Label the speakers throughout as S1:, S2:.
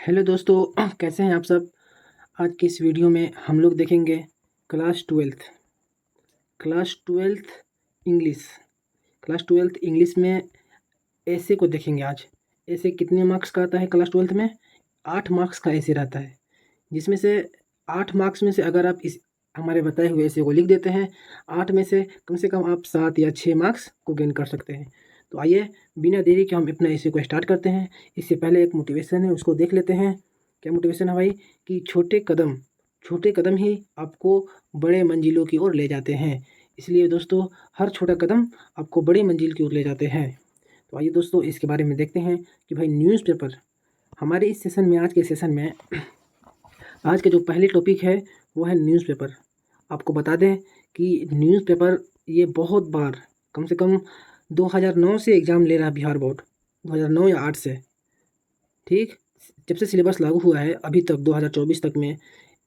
S1: Hello दोस्तों, कैसे हैं आप सब। आज की इस वीडियो में हम लोग देखेंगे class twelfth English. Class twelfth English में ऐसे को देखेंगे आज। ऐसे कितने मार्क्स का आता है क्लास ट्वेल्थ में? 8 मार्क्स का ऐसे रहता है, जिसमें से 8 मार्क्स में से अगर आप इस हमारे बताए हुए ऐसे को लिख देते हैं, 8 में से कम आप 7 या 6 मार्क्स को गेन कर सकते हैं। तो आइए बिना देरी के हम अपना ऐसे को स्टार्ट करते हैं। इससे पहले एक मोटिवेशन है, उसको देख लेते हैं। क्या मोटिवेशन है भाई? कि छोटे कदम ही आपको बड़े मंजिलों की ओर ले जाते हैं। इसलिए दोस्तों, हर छोटा कदम आपको बड़ी मंजिल की ओर ले जाते हैं। तो आइए दोस्तों, इसके बारे में देखते हैं कि भाई न्यूज़पेपर हमारे इस सेशन में, आज के सेशन में आज के जो पहली टॉपिक है वो है न्यूज़पेपर। आपको बता दें कि न्यूज़पेपर ये बहुत बार, कम से कम 2009 से एग्ज़ाम ले रहा है बिहार बोर्ड, 2009 या 8 से, ठीक। जब से सिलेबस लागू हुआ है अभी तक 2024 तक में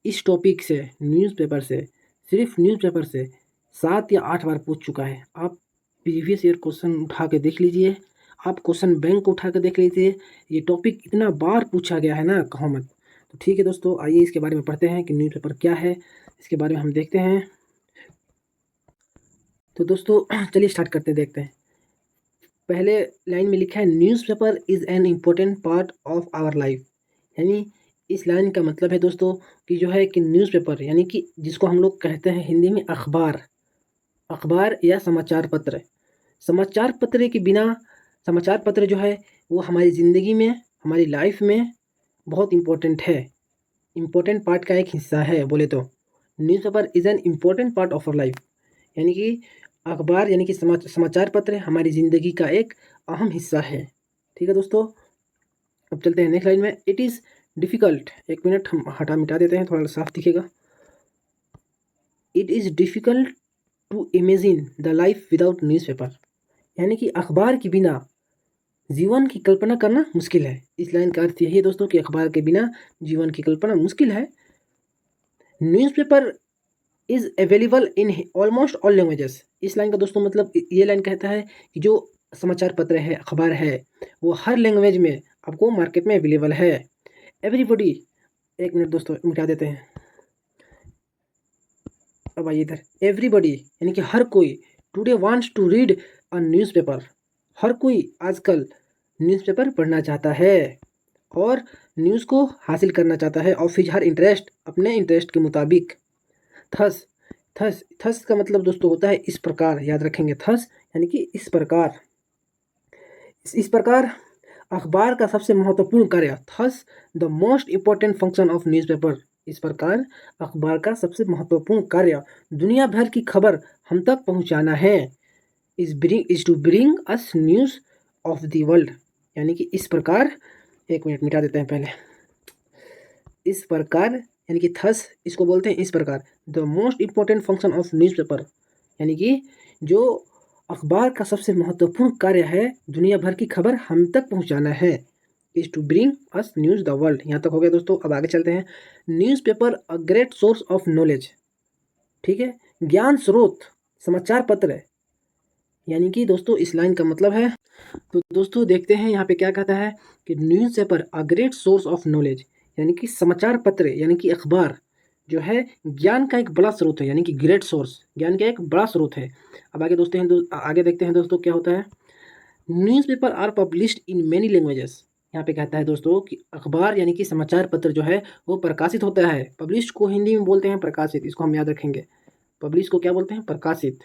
S1: इस टॉपिक से, न्यूज़पेपर से, सिर्फ न्यूज़पेपर से 7 या 8 बार पूछ चुका है। आप प्रीवियस ईयर क्वेश्चन उठा के देख लीजिए, आप क्वेश्चन बैंक को उठा के देख लीजिए, ये टॉपिक इतना बार पूछा गया है ना, कहो मत। तो ठीक है दोस्तों, आइए इसके बारे में पढ़ते हैं कि न्यूज़पेपर क्या है, इसके बारे में हम देखते हैं। तो दोस्तों चलिए स्टार्ट करते हैं, देखते हैं। पहले लाइन में लिखा है newspaper is an important part of our life. यानी इस लाइन का मतलब है दोस्तों कि जो है कि न्यूज़पेपर यानी कि जिसको हम लोग कहते हैं हिंदी में अखबार, अखबार या समाचार पत्र। समाचार पत्र के बिना, समाचार पत्र जो है वो हमारी ज़िंदगी में, हमारी लाइफ में बहुत इम्पोर्टेंट है, इम्पोर्टेंट पार्ट का एक हिस्सा है बोले तो। Newspaper is an important part of our life, यानी कि अखबार यानी कि समाचार पत्र हमारी ज़िंदगी का एक अहम हिस्सा है। ठीक है दोस्तों, अब चलते हैं नेक्स्ट लाइन में। इट इज़ डिफ़िकल्ट, एक मिनट हम मिटा देते हैं, थोड़ा साफ दिखेगा। It is difficult to imagine the life without newspaper, यानी कि अखबार के बिना जीवन की कल्पना करना मुश्किल है। इस लाइन का अर्थ यही है दोस्तों कि अखबार के बिना जीवन की कल्पना मुश्किल है। Newspaper is available in almost all languages. इस लाइन का दोस्तों मतलब ये लाइन कहता है कि जो समाचार पत्र है, अखबार है, वो हर लैंग्वेज में आपको मार्केट में अवेलेबल है। एवरीबॉडी, एक मिनट दोस्तों मिटा देते हैं। अब आइए इधर, एवरीबॉडी यानी कि हर कोई, today wants to read a newspaper. हर कोई आजकल न्यूज़पेपर पढ़ना चाहता है और न्यूज़ को हासिल करना चाहता है ऑफ हिज हर इंटरेस्ट, अपने इंटरेस्ट के मुताबिक। थस थस थस का मतलब दोस्तों होता है इस प्रकार, याद रखेंगे। थस यानी कि इस प्रकार, इस प्रकार अखबार का सबसे महत्वपूर्ण कार्य, thus the most important function of newspaper. इस प्रकार अखबार का सबसे महत्वपूर्ण कार्य दुनिया भर की खबर हम तक पहुंचाना है। Is to bring us news of the world, यानी कि इस प्रकार, एक मिनट मिटा देते हैं पहले। इस प्रकार यानी कि थस, इसको बोलते हैं इस प्रकार, the most important function of newspaper, यानी कि जो अखबार का सबसे महत्वपूर्ण कार्य है दुनिया भर की खबर हम तक पहुंचाना है। Is to bring us news the world. यहाँ तक हो गया दोस्तों, अब आगे चलते हैं। Newspaper a great source of knowledge, ठीक है, ज्ञान स्रोत समाचार पत्र है, यानी कि दोस्तों इस लाइन का मतलब है। तो दोस्तों देखते हैं यहाँ पे क्या कहता है कि newspaper a great source of knowledge, यानी कि समाचार पत्र यानी कि अखबार जो है ज्ञान का एक बड़ा स्रोत है, यानी कि ग्रेट सोर्स, ज्ञान का एक बड़ा स्रोत है। अब आगे देखते हैं दोस्तों क्या होता है। Newspaper are published in many languages. यहाँ पे कहता है दोस्तों कि अखबार यानी कि समाचार पत्र जो है वो प्रकाशित होता है। पब्लिश को हिंदी में बोलते हैं प्रकाशित, इसको हम याद रखेंगे। पब्लिश को क्या बोलते हैं? प्रकाशित,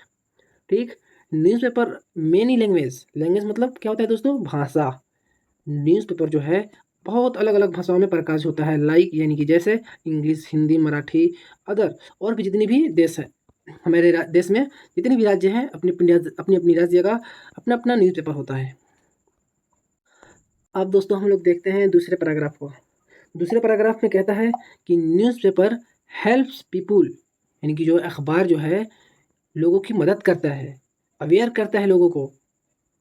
S1: ठीक। न्यूज़पेपर मेनी लैंग्वेज, लैंग्वेज मतलब क्या होता है दोस्तों? भाषा। न्यूज़पेपर जो है बहुत अलग अलग भाषाओं में प्रकाशित होता है, लाइक यानी कि जैसे इंग्लिश, हिंदी, मराठी, अदर और भी जितनी भी देश है, हमारे देश में जितने भी राज्य हैं, अपनी अपनी राज्य का अपना अपना न्यूज़पेपर होता है। अब दोस्तों हम लोग देखते हैं दूसरे पैराग्राफ को। दूसरे पैराग्राफ में कहता है कि न्यूज़पेपर हेल्प्स पीपुल, यानी कि जो अखबार जो है लोगों की मदद करता है, अवेयर करता है लोगों को,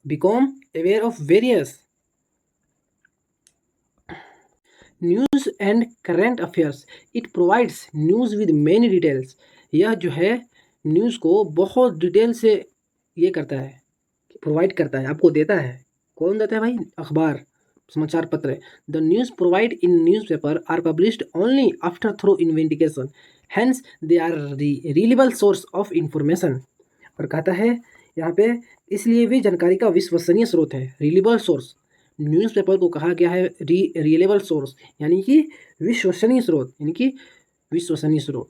S1: become aware of various news and current affairs. It provides news with many details. यह जो है न्यूज़ को बहुत डिटेल से ये करता है, प्रोवाइड करता है, आपको देता है। कौन देता है भाई? अखबार। समाचार पत्र, the news provide in newspaper are published only after through investigation, hence they are reliable source of information. और कहता है यहाँ पे इसलिए भी जानकारी का विश्वसनीय स्रोत है। रिलायबल सोर्स, न्यूज़पेपर को कहा गया है रिलायबल सोर्स, यानी कि विश्वसनीय स्रोत, यानी कि विश्वसनीय स्रोत।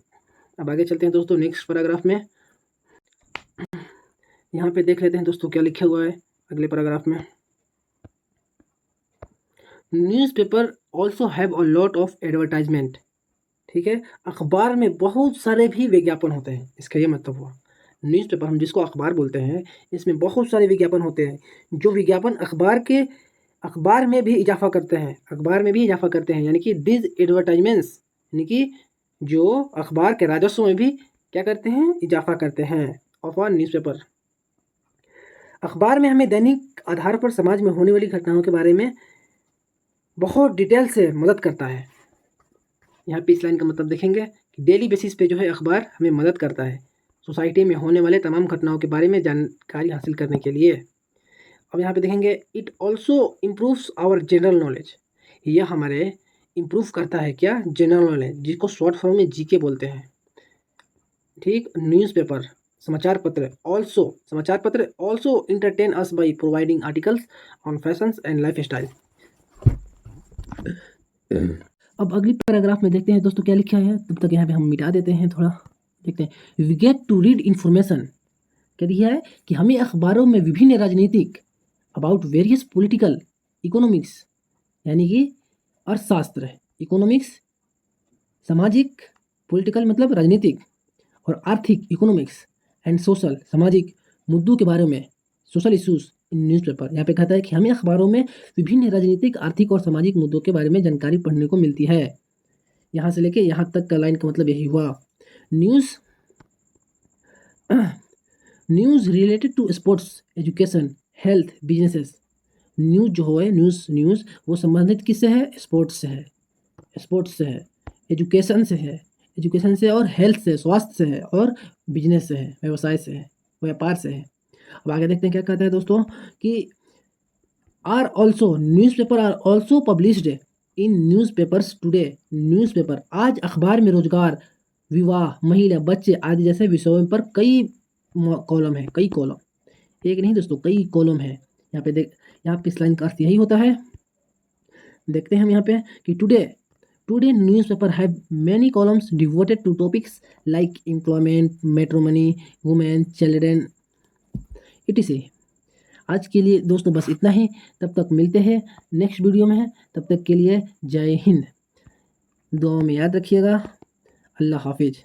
S1: अब आगे चलते हैं दोस्तों नेक्स्ट पैराग्राफ में। यहाँ पे देख लेते हैं दोस्तों क्या लिखा हुआ है अगले पैराग्राफ में। Newspaper also have a lot of advertisement. ठीक है, अखबार में बहुत सारे भी विज्ञापन होते हैं, इसका ये मतलब हुआ। न्यूज़पेपर हम जिसको अखबार बोलते हैं, इसमें बहुत सारे विज्ञापन होते हैं, जो विज्ञापन अखबार में भी इजाफा करते हैं, यानी कि दिस एडवर्टाइजमेंट्स, यानी कि जो अखबार के राजस्व में भी क्या करते हैं, इजाफा करते हैं ऑफ अ न्यूज़पेपर। अखबार में हमें दैनिक आधार पर समाज में होने वाली घटनाओं के बारे में बहुत डिटेल से मदद करता है। यहाँ पे इस लाइन का मतलब देखेंगे कि डेली बेसिस पे जो है अखबार हमें मदद करता है सोसाइटी में होने वाले तमाम घटनाओं के बारे में जानकारी हासिल करने के लिए। अब यहाँ पे देखेंगे it also improves our general knowledge. यह हमारे इम्प्रूव करता है क्या, जनरल नॉलेज, जिसको शॉर्ट फॉर्म में जीके बोलते हैं। ठीक, न्यूज़पेपर समाचार पत्र also entertain us by providing articles on fashions and lifestyle. अब अगली पैराग्राफ में देखते हैं दोस्तों क्या लिखा है, तब तक यहाँ पे हम मिटा देते हैं, थोड़ा देखते हैं। We get to read information, क्या दिया है कि हमें अखबारों में विभिन्न राजनीतिक, अबाउट वेरियस पॉलिटिकल, इकोनॉमिक्स, यानी कि अर्थशास्त्र, इकोनॉमिक्स सामाजिक, पॉलिटिकल मतलब राजनीतिक, और आर्थिक इकोनॉमिक्स, एंड सोशल सामाजिक मुद्दों के बारे में, सोशल इश्यूज इन न्यूज़पेपर। यहाँ पे कहता है कि हमें अखबारों में विभिन्न राजनीतिक, आर्थिक और सामाजिक मुद्दों के बारे में जानकारी पढ़ने को मिलती है। यहाँ से लेके यहाँ तक का लाइन का मतलब यही हुआ। News related to sports, education, health, businesses. News जो है न्यूज़ वो संबंधित किससे है, स्पोर्ट्स से है, एजुकेशन से और हेल्थ से, स्वास्थ्य से है, और बिजनेस से है, व्यवसाय से है, व्यापार से है। अब आगे देखते हैं क्या कहता है दोस्तों कि newspaper are also published in newspapers today. Newspaper आज अखबार में रोजगार, विवाह, महिला, बच्चे आदि जैसे विषयों पर कई कॉलम है, एक नहीं दोस्तों, कई कॉलम है। यहाँ पे इस लाइन का अर्थ यही होता है। देखते हैं हम यहाँ पे कि today newspaper have many columns devoted to topics like employment, matrimony, women, children, etc। आज के लिए दोस्तों बस इतना ही, तब तक मिलते हैं नेक्स्ट वीडियो में। तब तक के लिए जय हिंद, दुआ में याद रखिएगा। अल्लाह हाफिज।